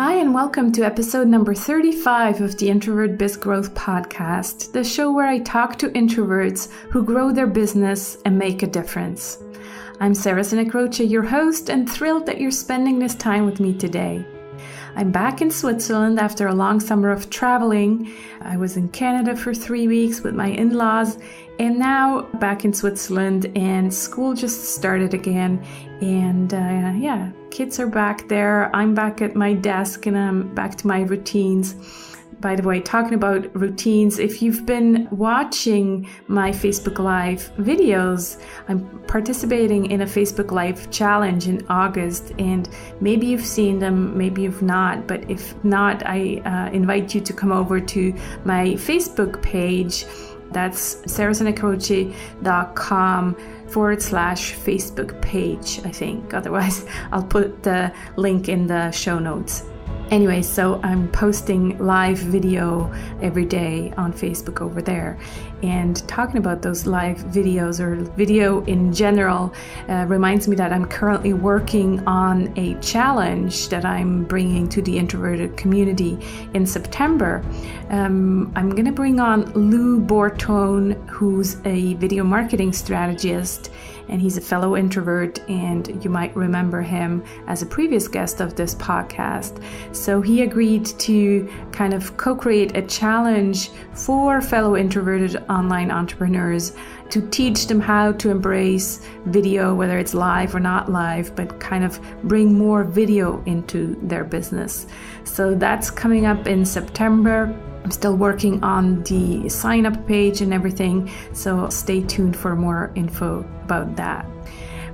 Hi, and welcome to episode number 35 of the Introvert Biz Growth Podcast, the show where I talk to introverts who grow their business and make a difference. I'm Reina Co, your host, and thrilled that you're spending this time with me today. I'm back in Switzerland after a long summer of traveling. I was in Canada for 3 weeks with my in-laws, and now back in Switzerland, and school just started again. And kids are back there. I'm back at my desk and I'm back to my routines. By the way, talking about routines, if you've been watching my Facebook Live videos, I'm participating in a Facebook Live challenge in August, and maybe you've seen them, maybe you've not, but if not, I invite you to come over to my Facebook page. That's sarahsinacoche.com/Facebook page, I think. Otherwise, I'll put the link in the show notes. Anyway, so I'm posting live video every day on Facebook over there. And talking about those live videos or video in general reminds me that I'm currently working on a challenge that I'm bringing to the introverted community in September. I'm going to bring on Lou Bortone, who's a video marketing strategist, and he's a fellow introvert, and you might remember him as a previous guest of this podcast. So he agreed to kind of co-create a challenge for fellow introverted online entrepreneurs to teach them how to embrace video, whether it's live or not live, but kind of bring more video into their business. So that's coming up in September. I'm still working on the sign-up page and everything, so stay tuned for more info about that.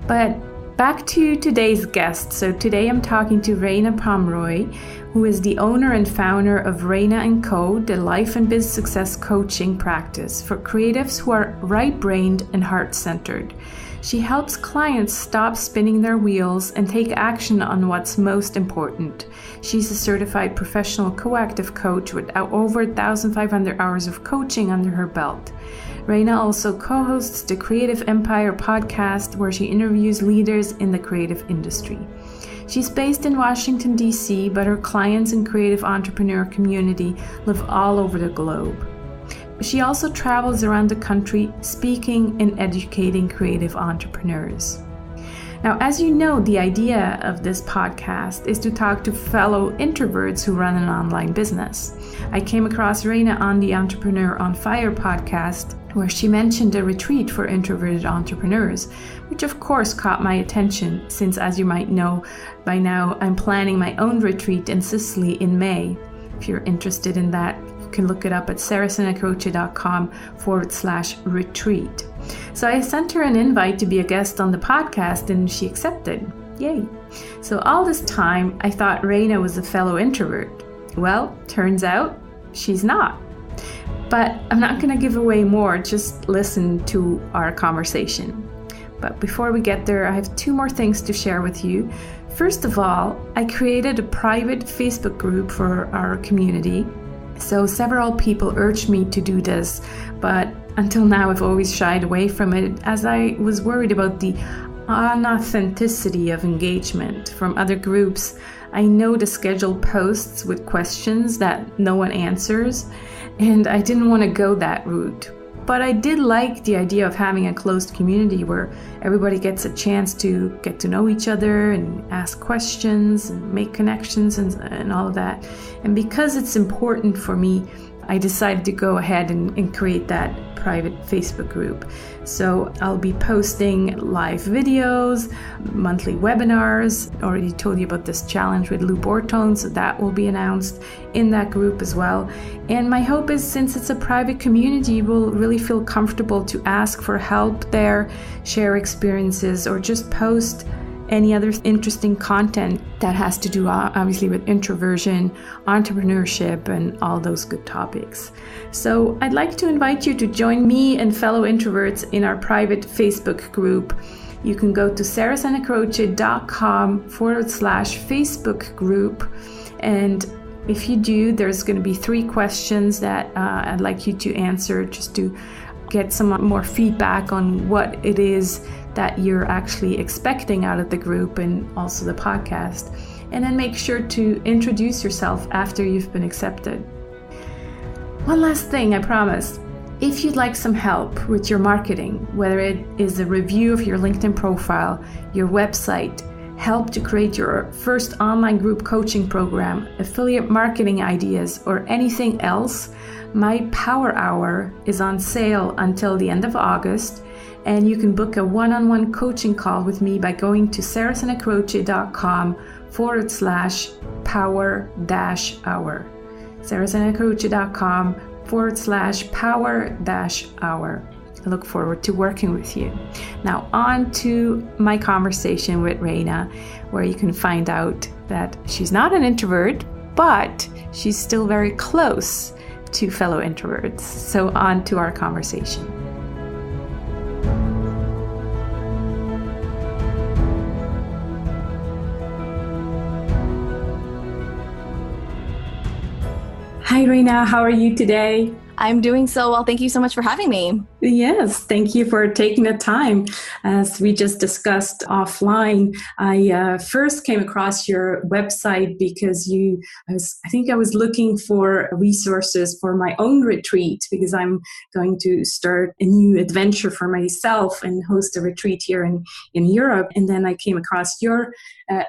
But back to today's guest. So today I'm talking to Reina Pomeroy, who is the owner and founder of Reina Co, the life and biz success coaching practice for creatives who are right-brained and heart-centered. She helps clients stop spinning their wheels and take action on what's most important. She's a certified professional coactive coach with over 1,500 hours of coaching under her belt. Reina also co-hosts the Creative Empire podcast, where she interviews leaders in the creative industry. She's based in Washington, D.C., but her clients and creative entrepreneur community live all over the globe. She also travels around the country speaking and educating creative entrepreneurs. Now, as you know, the idea of this podcast is to talk to fellow introverts who run an online business. I came across Reina on the Entrepreneur on Fire podcast, where she mentioned a retreat for introverted entrepreneurs, which of course caught my attention since, as you might know by now, I'm planning my own retreat in Sicily in May. If you're interested in that, you can look it up at sarahsinacoche.com/retreat. So I sent her an invite to be a guest on the podcast, and she accepted. Yay. So all this time, I thought Reina was a fellow introvert. Well, turns out she's not. But I'm not going to give away more, just listen to our conversation. But before we get there, I have 2 more things to share with you. First of all, I created a private Facebook group for our community. So several people urged me to do this, but until now I've always shied away from it, as I was worried about the unauthenticity of engagement from other groups. I know the scheduled posts with questions that no one answers, and I didn't want to go that route. But I did like the idea of having a closed community where everybody gets a chance to get to know each other and ask questions and make connections and all of that. And because it's important for me, I decided to go ahead and create that private Facebook group. So I'll be posting live videos, monthly webinars. I already told you about this challenge with Lou Bortone, so that will be announced in that group as well. And my hope is, since it's a private community, you will really feel comfortable to ask for help there, share experiences, or just post any other interesting content that has to do obviously with introversion, entrepreneurship, and all those good topics. So I'd like to invite you to join me and fellow introverts in our private Facebook group. You can go to sarahsinacoche.com/Facebook group, and if you do, there's going to be 3 questions that I'd like you to answer, just to get some more feedback on what it is that you're actually expecting out of the group and also the podcast. and then make sure to introduce yourself after you've been accepted. One last thing, I promise. If you'd like some help with your marketing, whether it is a review of your LinkedIn profile, your website, help to create your first online group coaching program, affiliate marketing ideas, or anything else, my Power Hour is on sale until the end of August, and you can book a one-on-one coaching call with me by going to sarasanacroce.com/power-hour. sarasanacroce.com/power-hour. I look forward to working with you. Now on to my conversation with Reina, where you can find out that she's not an introvert, but she's still very close to fellow introverts. So on to our conversation. Hi, Reina. How are you today? I'm doing so well. Thank you so much for having me. Yes, thank you for taking the time. As we just discussed offline, I first came across your website because I was looking for resources for my own retreat, because I'm going to start a new adventure for myself and host a retreat here in Europe. And then I came across your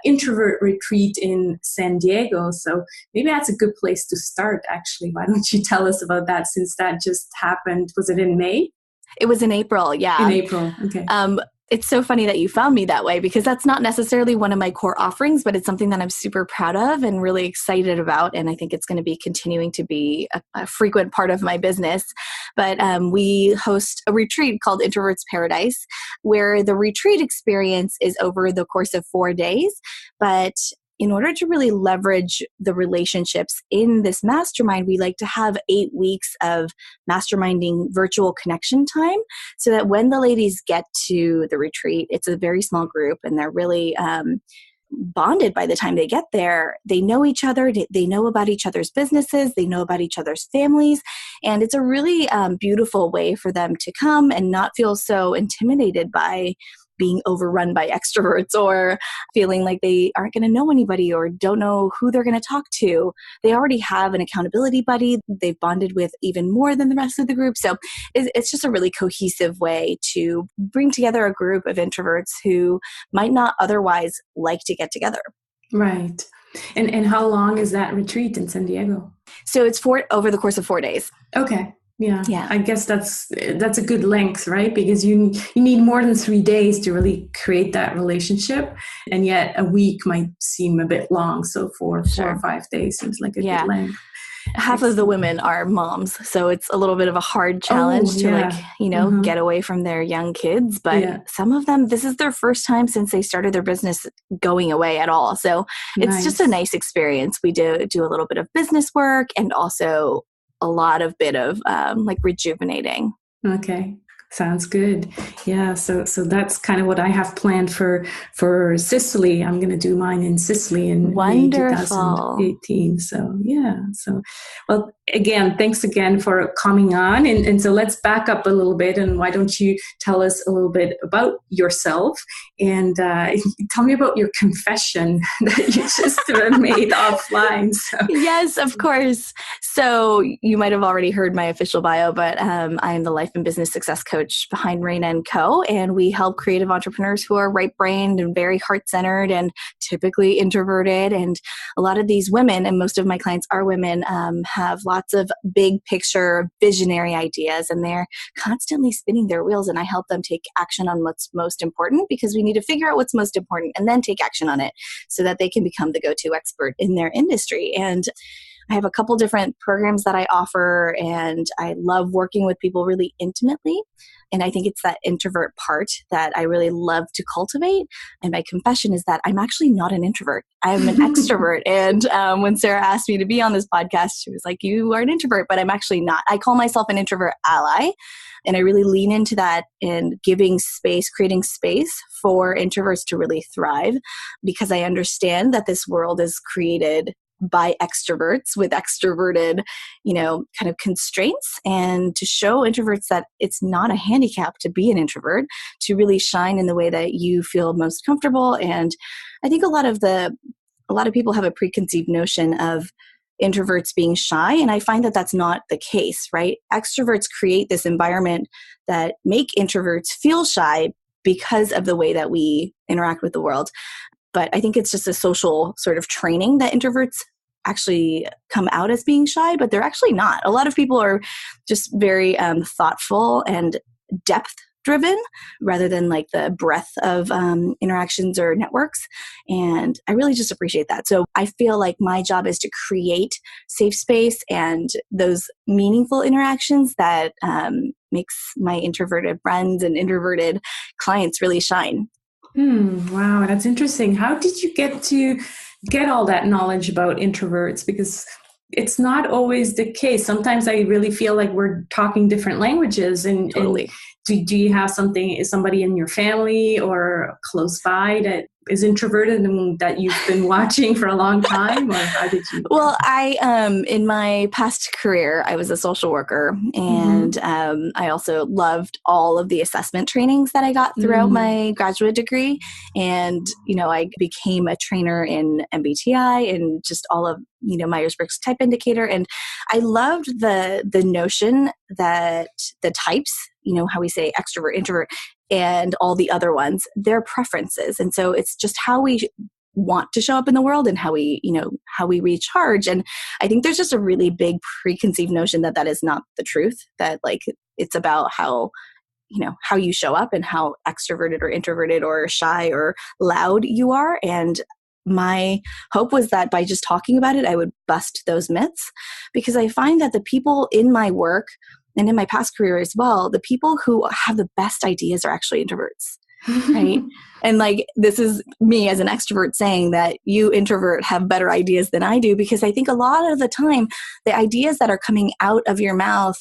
introvert retreat in San Diego. So maybe that's a good place to start, actually. Why don't you tell us about that, since that just happened? Was it in May? It was in April, yeah. In April, okay. It's so funny that you found me that way, because that's not necessarily one of my core offerings, but it's something that I'm super proud of and really excited about. And I think it's going to be continuing to be a frequent part of my business. But we host a retreat called Introverts Paradise, where the retreat experience is over the course of 4 days. But in order to really leverage the relationships in this mastermind, we like to have 8 weeks of masterminding virtual connection time, so that when the ladies get to the retreat, it's a very small group and they're really bonded by the time they get there. They know each other, they know about each other's businesses, they know about each other's families, and it's a really beautiful way for them to come and not feel so intimidated by being overrun by extroverts, or feeling like they aren't going to know anybody or don't know who they're going to talk to. They already have an accountability buddy they've bonded with even more than the rest of the group. So it's just a really cohesive way to bring together a group of introverts who might not otherwise like to get together. Right. And how long is that retreat in San Diego? So it's over the course of 4 days. Okay. Yeah. I guess that's a good length, right? Because you need more than 3 days to really create that relationship, and yet a week might seem a bit long. So 4 or 5 days seems like a good length. Half of the women are moms, so it's a little bit of a hard challenge to get away from their young kids. But some of them, this is their first time since they started their business going away at all. So it's just a nice experience. We do a little bit of business work and also a lot of rejuvenating. Okay. Sounds good. Yeah. So that's kind of what I have planned for Sicily. I'm going to do mine in Sicily in May 2018. So yeah. So, well, again, thanks again for coming on. And so let's back up a little bit. And why don't you tell us a little bit about yourself, and tell me about your confession that you just made offline. So. Yes, of course. So you might have already heard my official bio, but I am the life and business success coach behind Reina Co, and we help creative entrepreneurs who are right-brained and very heart-centered and typically introverted. And a lot of these women, and most of my clients are women, have lots of big picture visionary ideas, and they're constantly spinning their wheels, and I help them take action on what's most important, because we need to figure out what's most important and then take action on it so that they can become the go-to expert in their industry. And I have a couple different programs that I offer, and I love working with people really intimately. And I think it's that introvert part that I really love to cultivate. And my confession is that I'm actually not an introvert. I'm an extrovert. And when Sarah asked me to be on this podcast, she was like, "You are an introvert," but I'm actually not. I call myself an introvert ally. And I really lean into that in giving space, creating space for introverts to really thrive, because I understand that this world is created by extroverts with extroverted, kind of constraints, and to show introverts that it's not a handicap to be an introvert, to really shine in the way that you feel most comfortable. And I think a lot of the a lot of people have a preconceived notion of introverts being shy. And I find that that's not the case, right? Extroverts create this environment that make introverts feel shy because of the way that we interact with the world. But I think it's just a social sort of training that introverts actually come out as being shy, but they're actually not. A lot of people are just very thoughtful and depth driven rather than like the breadth of interactions or networks. And I really just appreciate that. So I feel like my job is to create safe space and those meaningful interactions that makes my introverted friends and introverted clients really shine. Wow, that's interesting. How did you get all that knowledge about introverts? Because it's not always the case. Sometimes I really feel like we're talking different languages. And, Totally. And do you have somebody in your family or close by that is introverted and that you've been watching for a long time? Or how did you? Well, I in my past career, I was a social worker, and I also loved all of the assessment trainings that I got throughout my graduate degree. And I became a trainer in MBTI and just all of Myers-Briggs type indicator. And I loved the notion that the types, how we say extrovert, introvert, and all the other ones, their preferences. And so it's just how we want to show up in the world and how we recharge. And I think there's just a really big preconceived notion that is not the truth, that like it's about how you show up and how extroverted or introverted or shy or loud you are. And my hope was that by just talking about it, I would bust those myths, because I find that the people in my work and in my past career as well, the people who have the best ideas are actually introverts, right? And like, this is me as an extrovert saying that you introvert have better ideas than I do, because I think a lot of the time, the ideas that are coming out of your mouth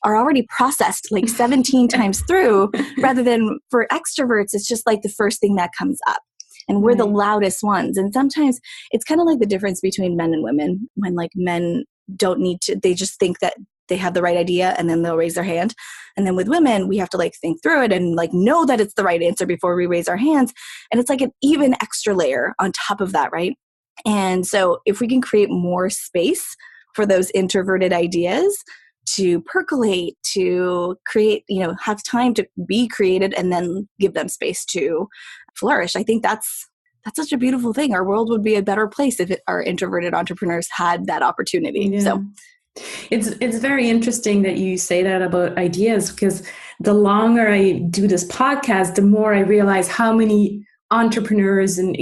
are already processed like 17 times through, rather than for extroverts, it's just like the first thing that comes up. And we're the loudest ones. And sometimes it's kind of like the difference between men and women, when like men don't need to, they just think that they have the right idea and then they'll raise their hand. And then with women, we have to like think through it and like know that it's the right answer before we raise our hands. And it's like an even extra layer on top of that, right? And so if we can create more space for those introverted ideas to percolate, to create, have time to be created and then give them space to flourish, I think that's such a beautiful thing. Our world would be a better place if our introverted entrepreneurs had that opportunity. Yeah. So it's very interesting that you say that about ideas, because the longer I do this podcast, the more I realize how many entrepreneurs and,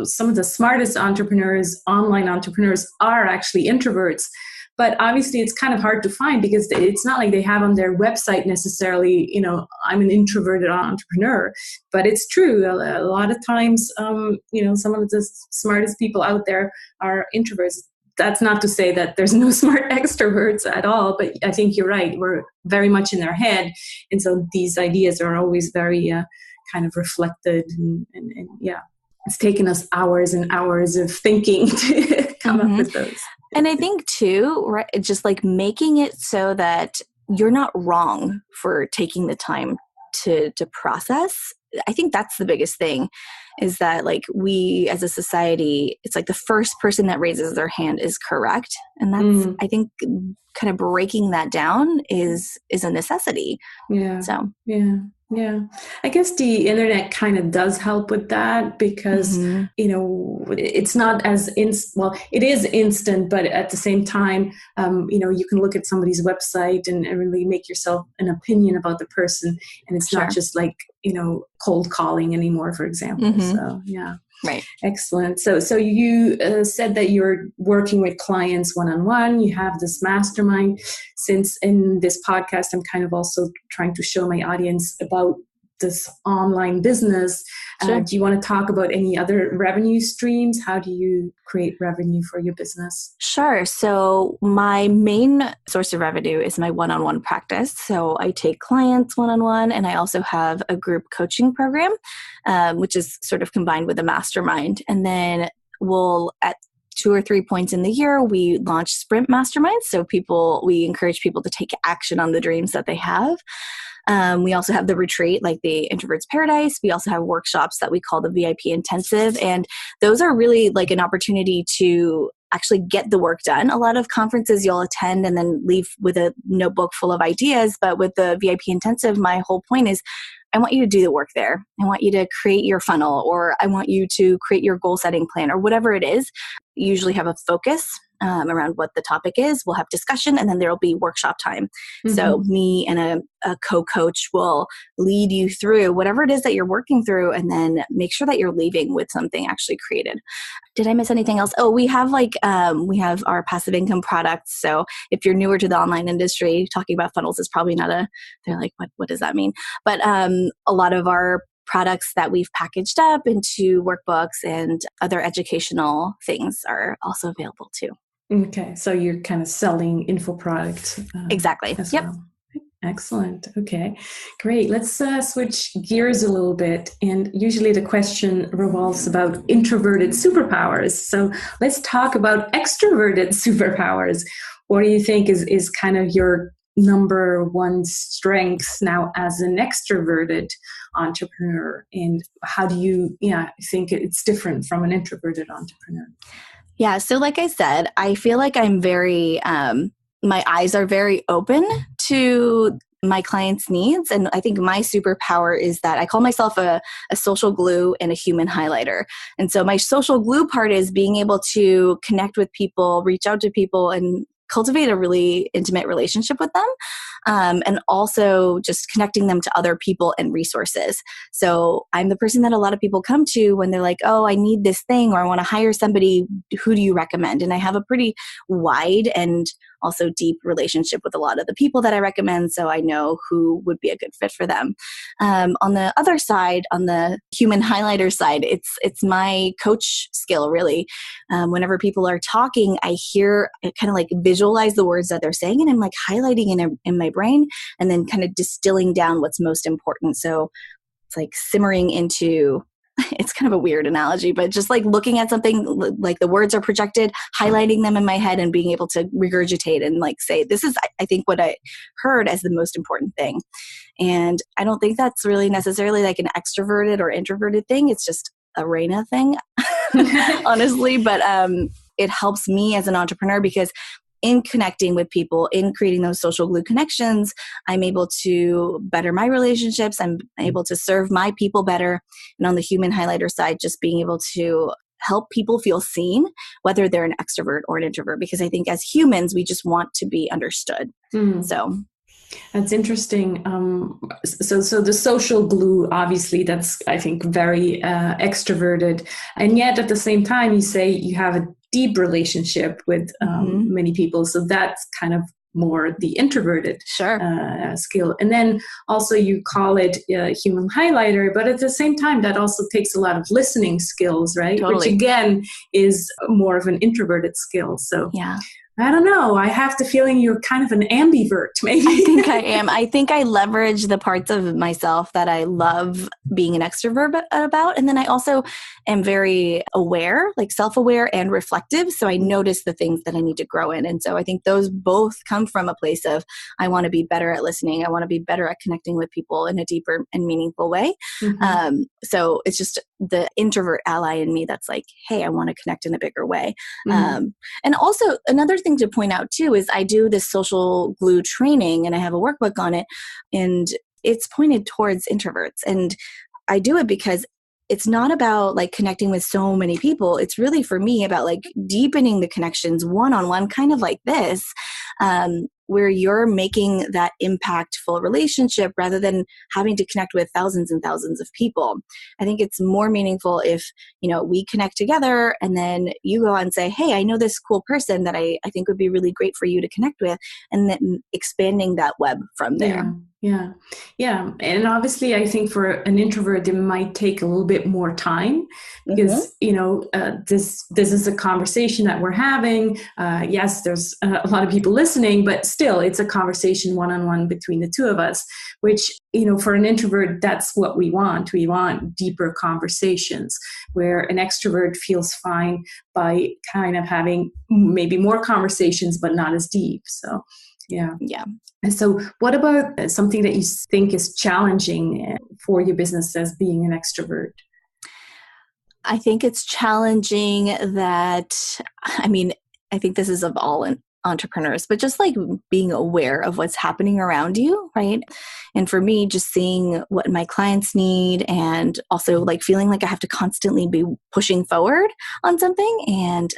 some of the smartest entrepreneurs, online entrepreneurs, are actually introverts. But obviously it's kind of hard to find, because it's not like they have on their website necessarily, I'm an introverted entrepreneur. But it's true. A lot of times, some of the smartest people out there are introverts. That's not to say that there's no smart extroverts at all, but I think you're right. We're very much in their head. And so these ideas are always very kind of reflected. And yeah, it's taken us hours and hours of thinking to come up with those. And I think too, right, just like making it so that you're not wrong for taking the time to process. I think that's the biggest thing, is that like we as a society, it's like the first person that raises their hand is correct. And that's, I think, kind of breaking that down is a necessity. Yeah. So, yeah. I guess the internet kind of does help with that, because, it's not as it is instant, but at the same time, you can look at somebody's website and really make yourself an opinion about the person. And it's not just like, cold calling anymore, for example. So, yeah. Right. Excellent. So you said that you're working with clients one-on-one. You have this mastermind. Since in this podcast, I'm kind of also trying to show my audience about this online business. Sure. Do you want to talk about any other revenue streams? How do you create revenue for your business? Sure. So my main source of revenue is my one-on-one practice. So I take clients one-on-one, and I also have a group coaching program, which is sort of combined with a mastermind. And then we'll, at 2 or 3 points in the year, we launch sprint masterminds. So we encourage people to take action on the dreams that they have. We also have the retreat, like the Introverts Paradise. We also have workshops that we call the VIP Intensive. And those are really like an opportunity to actually get the work done. A lot of conferences you'll attend and then leave with a notebook full of ideas. But with the VIP Intensive, my whole point is I want you to do the work there. I want you to create your funnel, or I want you to create your goal setting plan, or whatever it is. You usually have a focus around what the topic is. We'll have discussion, and then there'll be workshop time. Mm-hmm. So me and a co-coach will lead you through whatever it is that you're working through, and then make sure that you're leaving with something actually created. Did I miss anything else? Oh, we have we have our passive income products. So if you're newer to the online industry, talking about funnels is probably they're like, what does that mean? But a lot of our products that we've packaged up into workbooks and other educational things are also available too. Okay, so you're kind of selling info product. Exactly. Yep. Well. Excellent. Okay, great. Let's switch gears a little bit. And usually the question revolves about introverted superpowers. So let's talk about extroverted superpowers. What do you think is kind of your number one strength now as an extroverted entrepreneur? And how do you think it's different from an introverted entrepreneur? Yeah. So like I said, I feel like I'm very, my eyes are very open to my clients' needs. And I think my superpower is that I call myself a social glue and a human highlighter. And so my social glue part is being able to connect with people, reach out to people, and cultivate a really intimate relationship with them. And also just connecting them to other people and resources. So I'm the person that a lot of people come to when they're like, oh, I need this thing, or I want to hire somebody. Who do you recommend? And I have a pretty wide and also deep relationship with a lot of the people that I recommend. So I know who would be a good fit for them. On the other side, on the human highlighter side, it's my coach skill, really. Whenever people are talking, I kind of like visualize the words that they're saying, and I'm like highlighting in my brain and then kind of distilling down what's most important. So it's like simmering into, it's kind of a weird analogy, but just like looking at something, like the words are projected, highlighting them in my head and being able to regurgitate and like say, this is, I think, what I heard as the most important thing. And I don't think that's really necessarily like an extroverted or introverted thing. It's just a Reina thing, honestly. But it helps me as an entrepreneur because in connecting with people, in creating those social glue connections, I'm able to better my relationships. I'm able to serve my people better. And on the human highlighter side, just being able to help people feel seen, whether they're an extrovert or an introvert, because I think as humans, we just want to be understood. So that's interesting. So the social glue, obviously, that's, I think, very extroverted. And yet at the same time, you say you have a deep relationship with many people. So that's kind of more the introverted skill. And then also you call it human highlighter, but at the same time, that also takes a lot of listening skills, right? Totally. Which again is more of an introverted skill. So yeah. I don't know. I have the feeling you're kind of an ambivert, maybe. I think I am. I think I leverage the parts of myself that I love being an extrovert about. And then I also am very aware, like self-aware and reflective. So I notice the things that I need to grow in. And so I think those both come from a place of, I want to be better at listening. I want to be better at connecting with people in a deeper and meaningful way. So it's just the introvert ally in me that's like, hey, I want to connect in a bigger way. And also another thing to point out too is I do this social glue training and I have a workbook on it, and it's pointed towards introverts. And I do it because it's not about like connecting with so many people. It's really for me about like deepening the connections one-on-one, kind of like this, where you're making that impactful relationship rather than having to connect with thousands and thousands of people. I think it's more meaningful if, we connect together and then you go out and say, hey, I know this cool person that I think would be really great for you to connect with, and then expanding that web from there. Yeah. Yeah. And obviously, I think for an introvert, it might take a little bit more time Mm-hmm. because, this is a conversation that we're having. Yes, there's a lot of people listening, but still, it's a conversation one-on-one between the two of us, which, for an introvert, that's what we want. We want deeper conversations where an extrovert feels fine by kind of having maybe more conversations, but not as deep. So, yeah. Yeah. And so, what about something that you think is challenging for your business as being an extrovert? I think it's challenging that, I think this is of all entrepreneurs, but just like being aware of what's happening around you, right? And for me, just seeing what my clients need and also like feeling like I have to constantly be pushing forward on something. And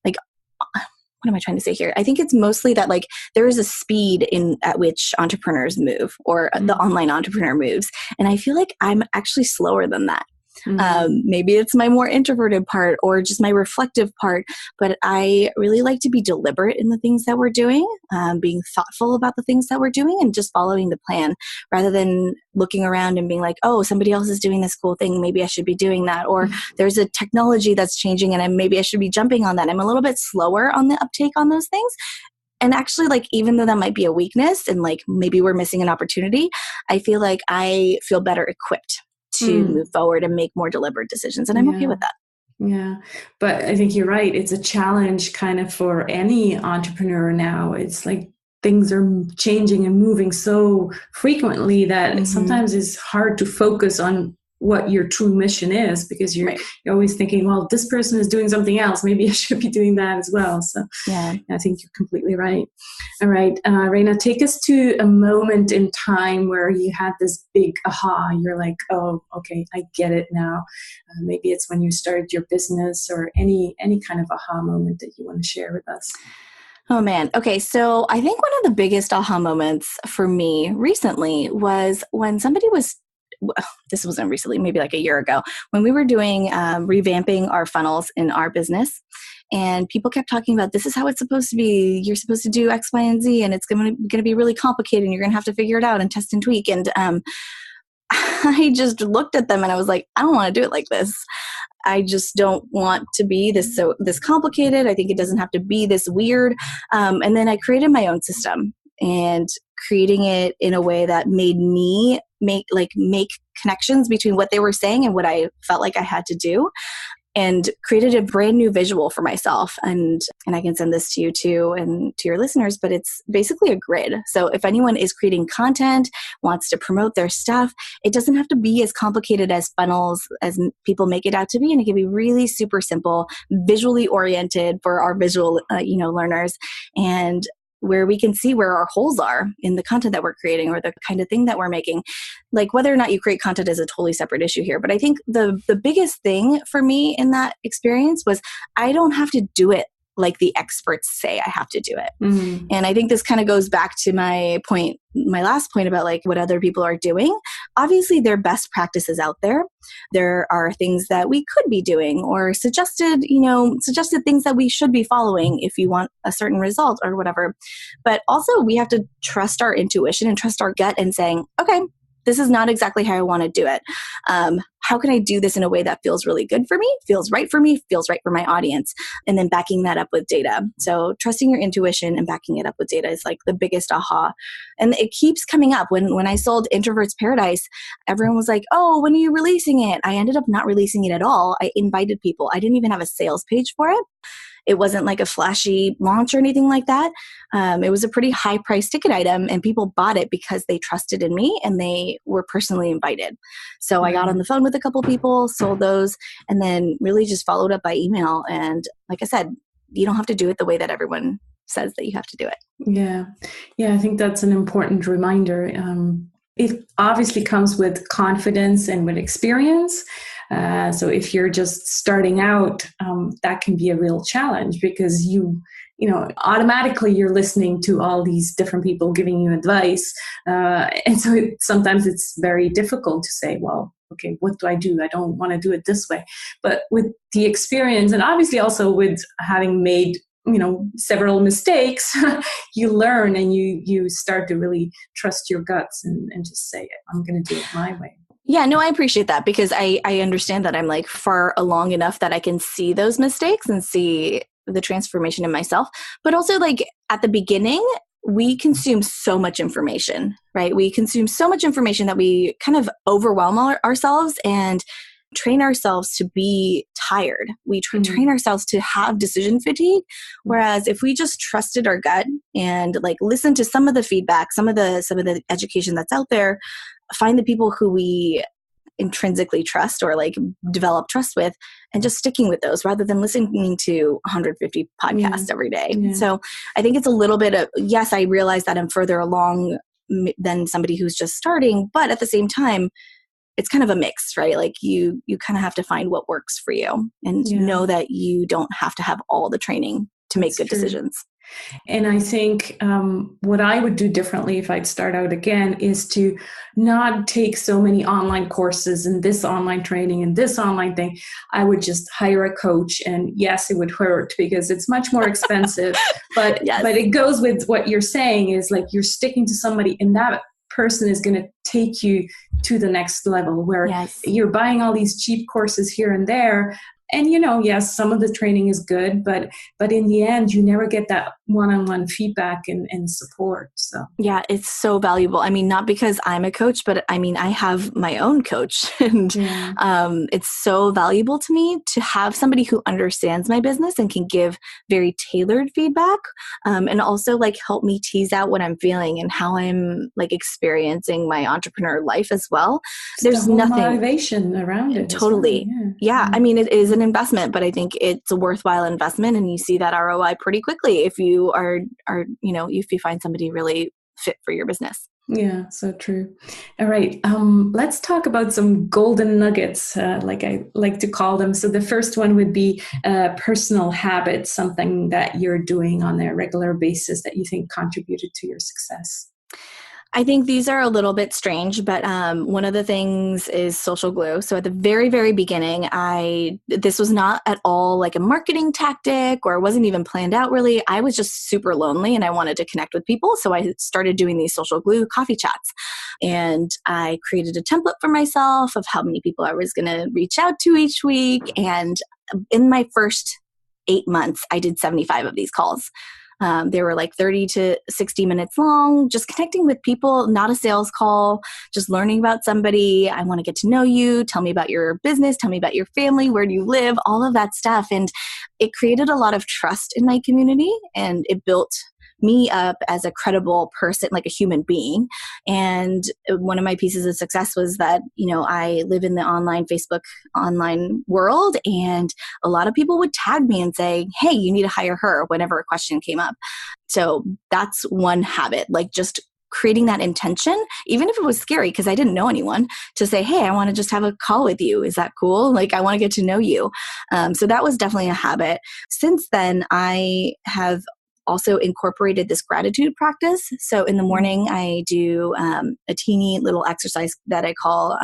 like, what am I trying to say here? I think it's mostly that like there is a speed at which entrepreneurs move or the online entrepreneur moves. And I feel like I'm actually slower than that. Maybe it's my more introverted part or just my reflective part, but I really like to be deliberate in the things that we're doing, being thoughtful about the things that we're doing and just following the plan rather than looking around and being like, oh, somebody else is doing this cool thing. Maybe I should be doing that. Or there's a technology that's changing and maybe I should be jumping on that. I'm a little bit slower on the uptake on those things. And actually, like, even though that might be a weakness and like maybe we're missing an opportunity, I feel like I feel better equipped to move forward and make more deliberate decisions. And I'm okay with that. Yeah. But I think you're right. It's a challenge kind of for any entrepreneur now. It's like things are changing and moving so frequently that sometimes it's hard to focus on what your true mission is because you're always thinking, well, this person is doing something else. Maybe I should be doing that as well. So yeah, I think you're completely right. All right. Reina, take us to a moment in time where you had this big aha. You're like, oh, okay, I get it now. Maybe it's when you started your business or any kind of aha moment that you want to share with us. Oh man. Okay. So I think one of the biggest aha moments for me recently was when this wasn't recently, maybe like a year ago, when we were doing revamping our funnels in our business. And people kept talking about, this is how it's supposed to be. You're supposed to do X, Y, and Z, and it's going to be really complicated, and you're going to have to figure it out and test and tweak. And I just looked at them and I was like, I don't want to do it like this. I just don't want to be this complicated. I think it doesn't have to be this weird. And then I created my own system and creating it in a way that made me make connections between what they were saying and what I felt like I had to do, and created a brand new visual for myself. And I can send this to you too and to your listeners, but it's basically a grid. So if anyone is creating content, wants to promote their stuff, it doesn't have to be as complicated as funnels as people make it out to be. And it can be really super simple, visually oriented for our visual, learners, and where we can see where our holes are in the content that we're creating or the kind of thing that we're making. Like whether or not you create content is a totally separate issue here. But I think the biggest thing for me in that experience was I don't have to do it like the experts say I have to do it. And I think this kind of goes back to my last point about like what other people are doing. Obviously, there are best practices out there. There are things that we could be doing or suggested things that we should be following if you want a certain result or whatever. But also we have to trust our intuition and trust our gut and saying, okay, this is not exactly how I want to do it. How can I do this in a way that feels really good for me, feels right for me, feels right for my audience? And then backing that up with data. So trusting your intuition and backing it up with data is like the biggest aha. And it keeps coming up. When I sold Introvert's Paradise, everyone was like, oh, when are you releasing it? I ended up not releasing it at all. I invited people. I didn't even have a sales page for it. It wasn't like a flashy launch or anything like that. It was a pretty high price ticket item, and people bought it because they trusted in me and they were personally invited. So I got on the phone with a couple people, sold those, and then really just followed up by email. And like I said, you don't have to do it the way that everyone says that you have to do it. Yeah. I think that's an important reminder. It obviously comes with confidence and with experience. So if you're just starting out, that can be a real challenge because automatically you're listening to all these different people giving you advice. And so sometimes it's very difficult to say, well, okay, what do? I don't want to do it this way. But with the experience and obviously also with having made several mistakes, you learn and you start to really trust your guts and just say, I'm going to do it my way. Yeah, no, I appreciate that because I understand that I'm like far along enough that I can see those mistakes and see the transformation in myself. But also like at the beginning, we consume so much information, right? We consume so much information that we kind of overwhelm ourselves and train ourselves to be tired. We train ourselves to have decision fatigue. Whereas if we just trusted our gut and like listen to some of the feedback, some of the education that's out there, find the people who we intrinsically trust or like develop trust with and just sticking with those rather than listening to 150 podcasts every day. Yeah. So I think it's a little bit of, yes, I realize that I'm further along than somebody who's just starting, but at the same time, it's kind of a mix, right? Like you kind of have to find what works for you and know that you don't have to have all the training to make good decisions. And I think what I would do differently if I'd start out again is to not take so many online courses and this online training and this online thing. I would just hire a coach, and yes, it would hurt because it's much more expensive, but it goes with what you're saying is like you're sticking to somebody and that person is going to take you to the next level where you're buying all these cheap courses here and there. And, yes, some of the training is good, but in the end, you never get that one-on-one feedback and support. So yeah, it's so valuable. I mean, not because I'm a coach, but I mean, I have my own coach and it's so valuable to me to have somebody who understands my business and can give very tailored feedback and also like help me tease out what I'm feeling and how I'm like experiencing my entrepreneur life as well. There's nothing motivation around it. Totally. Well. Yeah. I mean, it is an investment, but I think it's a worthwhile investment and you see that ROI pretty quickly if you are if you find somebody really fit for your business. Yeah, so true. All right. Let's talk about some golden nuggets, like I like to call them. So the first one would be personal habits, something that you're doing on a regular basis that you think contributed to your success. I think these are a little bit strange, but one of the things is social glue. So at the very, very beginning, this was not at all like a marketing tactic or wasn't even planned out really. I was just super lonely and I wanted to connect with people. So I started doing these social glue coffee chats. And I created a template for myself of how many people I was going to reach out to each week. And in my first 8 months, I did 75 of these calls. They were like 30 to 60 minutes long, just connecting with people, not a sales call, just learning about somebody. I want to get to know you. Tell me about your business. Tell me about your family. Where do you live? All of that stuff. And it created a lot of trust in my community and it built me up as a credible person, like a human being. And one of my pieces of success was that, I live in the Facebook online world and a lot of people would tag me and say, hey, you need to hire her whenever a question came up. So that's one habit, like just creating that intention, even if it was scary because I didn't know anyone, to say, hey, I want to just have a call with you. Is that cool? Like, I want to get to know you. So that was definitely a habit. Since then, I have also incorporated this gratitude practice. So in the morning, I do a teeny little exercise that I call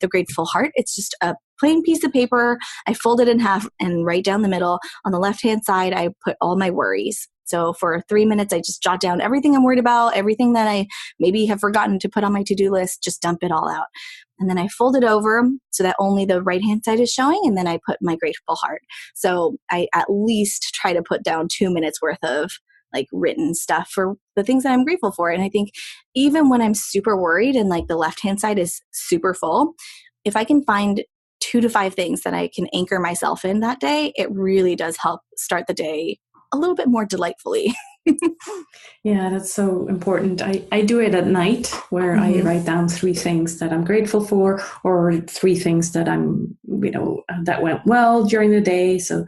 the grateful heart. It's just a plain piece of paper. I fold it in half and write down the middle. On the left-hand side, I put all my worries. So for 3 minutes, I just jot down everything I'm worried about, everything that I maybe have forgotten to put on my to-do list, just dump it all out. And then I fold it over so that only the right-hand side is showing, and then I put my grateful heart. So I at least try to put down 2 minutes worth of like written stuff for the things that I'm grateful for. And I think even when I'm super worried and like the left-hand side is super full, if I can find 2 to 5 things that I can anchor myself in that day, it really does help start the day a little bit more delightfully. Yeah, that's so important. I do it at night where I write down 3 things that I'm grateful for or 3 things that I'm, that went well during the day. So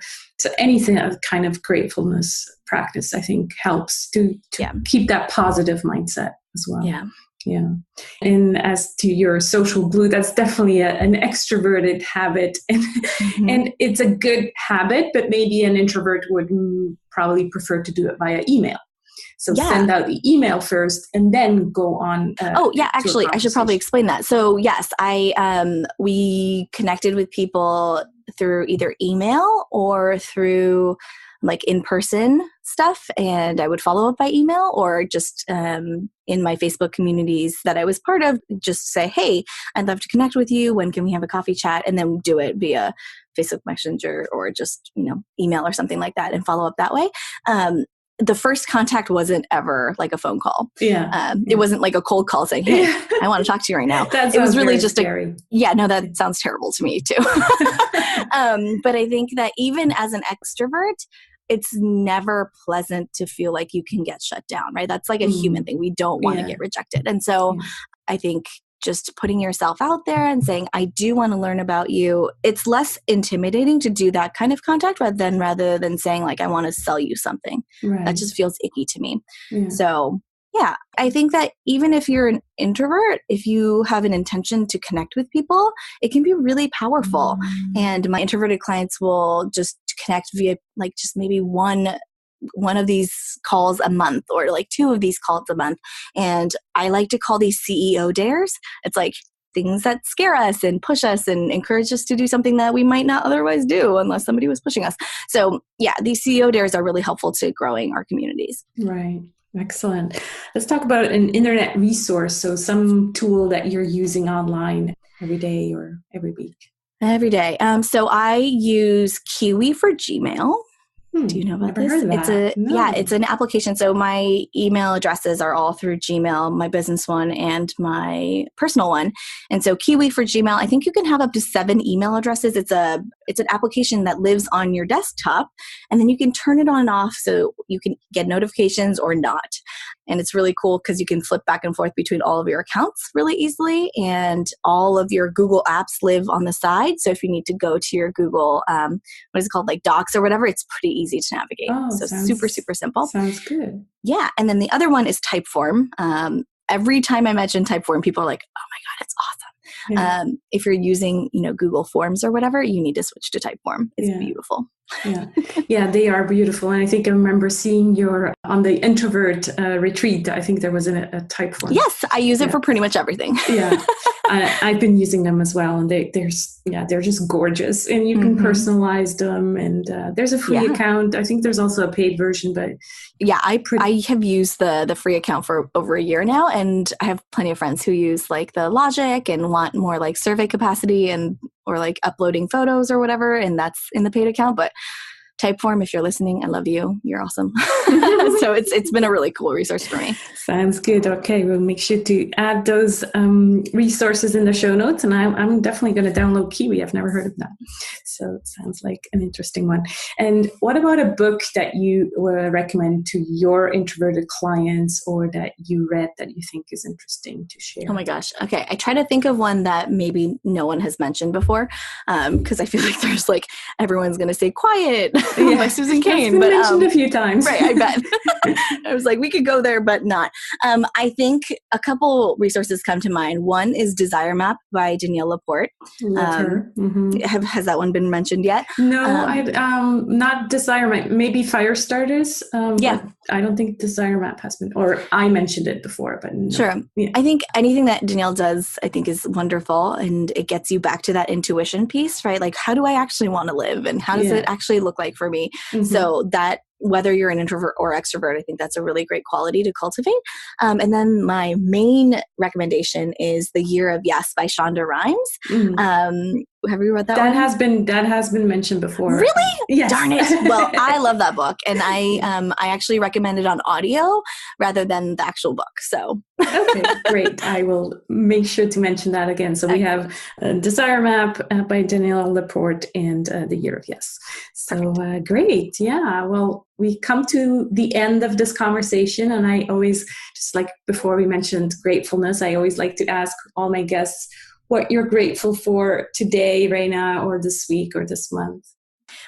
anything kind of gratefulness practice, I think helps to keep that positive mindset as well. Yeah. Yeah. And as to your social glue, that's definitely an extroverted habit. And it's a good habit, but maybe an introvert would probably prefer to do it via email. So send out the email first and then go on. Actually, I should probably explain that. So yes, we connected with people through either email or through like in-person stuff, and I would follow up by email, or just in my Facebook communities that I was part of, just say, hey, I'd love to connect with you. When can we have a coffee chat? And then do it via Facebook Messenger or just, email or something like that, and follow up that way. The first contact wasn't ever like a phone call. It wasn't like a cold call saying, hey, I want to talk to you right now. It was really just scary. That sounds terrible to me too. But I think that even as an extrovert, it's never pleasant to feel like you can get shut down, right? That's like a human thing. We don't want to get rejected. And so I think just putting yourself out there and saying, I do want to learn about you. It's less intimidating to do that kind of contact rather than saying like, I want to sell you something. Right. That just feels icky to me. Yeah. So yeah, I think that even if you're an introvert, if you have an intention to connect with people, it can be really powerful. And my introverted clients will just connect via like just maybe one of these calls a month, or like 2 of these calls a month. And I like to call these CEO dares. It's like things that scare us and push us and encourage us to do something that we might not otherwise do unless somebody was pushing us. So yeah, these CEO dares are really helpful to growing our communities. Right. Excellent. Let's talk about an internet resource. So some tool that you're using online every day or every week. Every day. So I use Kiwi for Gmail. Do you know about this? Heard of that. It's an application. So my email addresses are all through Gmail, my business one and my personal one. And so Kiwi for Gmail, I think you can have up to 7 email addresses. It's an application that lives on your desktop, and then you can turn it on and off so you can get notifications or not. And it's really cool because you can flip back and forth between all of your accounts really easily, and all of your Google apps live on the side. So if you need to go to your Google, what is it called, like Docs or whatever, it's pretty easy to navigate. So super, super simple. Sounds good. Yeah. And then the other one is Typeform. Every time I mention Typeform, people are like, oh my God, it's awesome. Yeah. If you're using, Google Forms or whatever, you need to switch to Typeform. It's beautiful. Yeah, they are beautiful. And I think I remember seeing on the Introvert retreat, I think there was a Typeform. Yes, I use it for pretty much everything. I've been using them as well, and they're just gorgeous, and you can personalize them. And there's a free account. I think there's also a paid version, but I have used the free account for over a year now, and I have plenty of friends who use like the Logic and want more like survey capacity or like uploading photos or whatever, and that's in the paid account. But Typeform, if you're listening, I love you. You're awesome. So it's been a really cool resource for me. Sounds good. Okay, we'll make sure to add those resources in the show notes. And I'm definitely going to download Kiwi. I've never heard of that. So it sounds like an interesting one. And what about a book that you recommend to your introverted clients, or that you read that you think is interesting to share? Oh my gosh. Okay. I try to think of one that maybe no one has mentioned before, because I feel like there's like, everyone's going to say Quiet by Susan Cain. It's been mentioned a few times. Right, I bet. I was like, we could go there, but not. I think a couple resources come to mind. One is Desire Map by Danielle Laporte. Love her. Has that one been mentioned yet? No, not Desire Map. Maybe Firestarters. But I don't think Desire Map has been, or I mentioned it before, but no. Sure. Yeah. I think anything that Danielle does, I think is wonderful, and it gets you back to that intuition piece, right? Like, how do I actually want to live, and how does it actually look like for me? So that, whether you're an introvert or extrovert, I think that's a really great quality to cultivate. And then my main recommendation is The Year of Yes by Shonda Rhimes. Have you read that one? That has been mentioned before. Really? Yes. Darn it. Well, I love that book, and I actually recommend it on audio rather than the actual book. So okay, great. I will make sure to mention that again. So we have Desire Map by Danielle Laporte and The Year of Yes. So great. Yeah. Well, we come to the end of this conversation, and I always, just like before we mentioned gratefulness, I always like to ask all my guests what you're grateful for today, Reina, or this week or this month.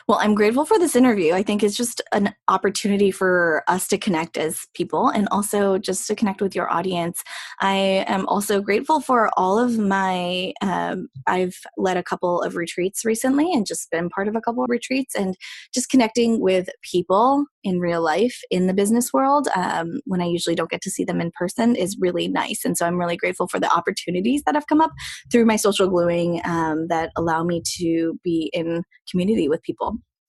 Well, I'm grateful for this interview. I think it's just an opportunity for us to connect as people, and also just to connect with your audience. I am also grateful for all of my, I've led a couple of retreats recently and just been part of a couple of retreats, and just connecting with people in real life in the business world when I usually don't get to see them in person is really nice. And so I'm really grateful for the opportunities that have come up through my social gluing that allow me to be in community with people.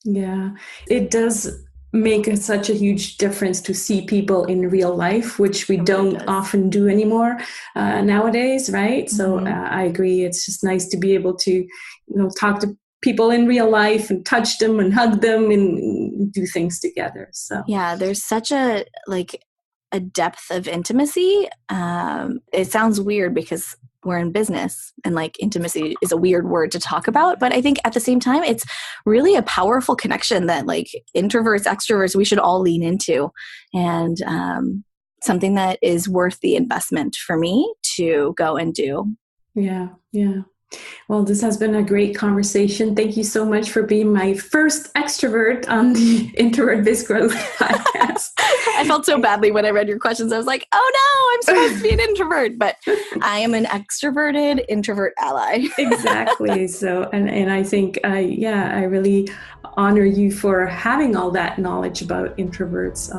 Yeah, it does make such a huge difference to see people in real life, which we don't often do anymore nowadays, right? So I agree. It's just nice to be able to, talk to people in real life and touch them and hug them and do things together. So yeah, there's such a depth of intimacy. It sounds weird because we're in business and intimacy is a weird word to talk about. But I think at the same time, it's really a powerful connection that introverts, extroverts, we should all lean into, and something that is worth the investment for me to go and do. Yeah. Yeah. Well, this has been a great conversation. Thank you so much for being my first extrovert on the Introvert Biz Growth podcast. I felt so badly when I read your questions. I was like, oh no, I'm supposed to be an introvert, but I am an extroverted introvert ally. Exactly. So, and I think, I really honor you for having all that knowledge about introverts. I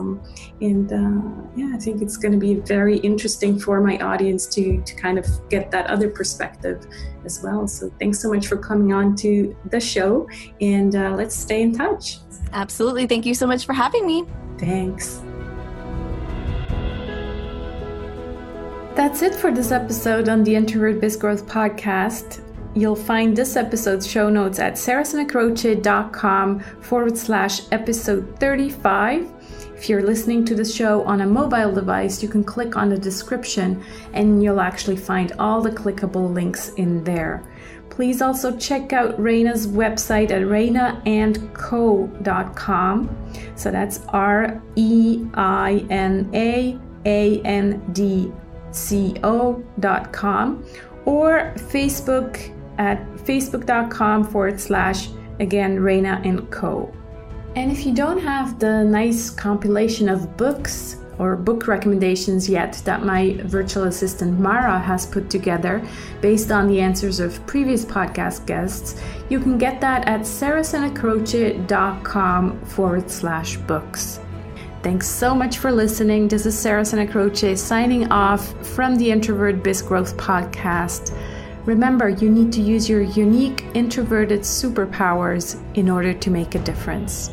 think it's going to be very interesting for my audience to kind of get that other perspective as well. So thanks so much for coming on to the show, and let's stay in touch. Absolutely. Thank you so much for having me. Thanks. That's it for this episode on the Introvert Biz Growth podcast. You'll find this episode's show notes at sarahsanacroce.com/episode 35. If you're listening to the show on a mobile device, you can click on the description and you'll actually find all the clickable links in there. Please also check out Reina's website at reinaandco.com. So that's REINAANDCO.com, or Facebook at facebook.com/again Reina and Co. And if you don't have the nice compilation of books or book recommendations yet that my virtual assistant Mara has put together based on the answers of previous podcast guests, you can get that at sarahsanacroce.com/books. Thanks so much for listening. This is Sarah Sanacroce signing off from the Introvert Biz Growth podcast. Remember, you need to use your unique introverted superpowers in order to make a difference.